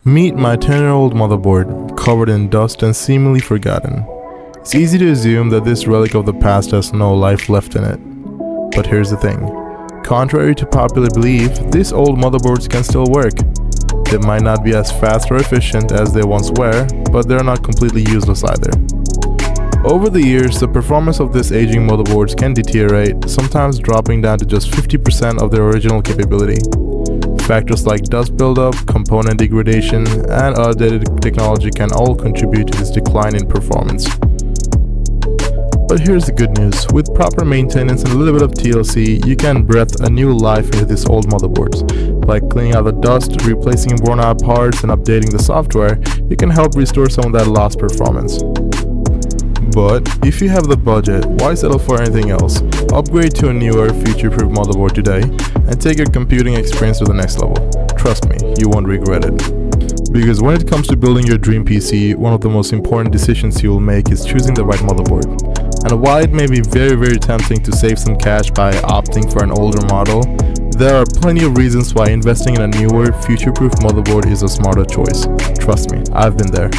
Meet my 10-year-old motherboard, covered in dust and seemingly forgotten. It's easy to assume that this relic of the past has no life left in it. But here's the thing. Contrary to popular belief, these old motherboards can still work. They might not be as fast or efficient as they once were, but they're not completely useless either. Over the years, the performance of these aging motherboards can deteriorate, sometimes dropping down to just 50% of their original capability. Factors like dust buildup, component degradation, and outdated technology can all contribute to this decline in performance. But here's the good news. With proper maintenance and a little bit of TLC, you can breathe a new life into these old motherboards. By cleaning out the dust, replacing worn out parts, and updating the software, you can help restore some of that lost performance. But if you have the budget, why settle for anything else? Upgrade to a newer, future-proof motherboard today and take your computing experience to the next level. Trust me, you won't regret it. Because when it comes to building your dream PC, one of the most important decisions you will make is choosing the right motherboard. And while it may be very tempting to save some cash by opting for an older model, there are plenty of reasons why investing in a newer, future-proof motherboard is a smarter choice. Trust me, I've been there.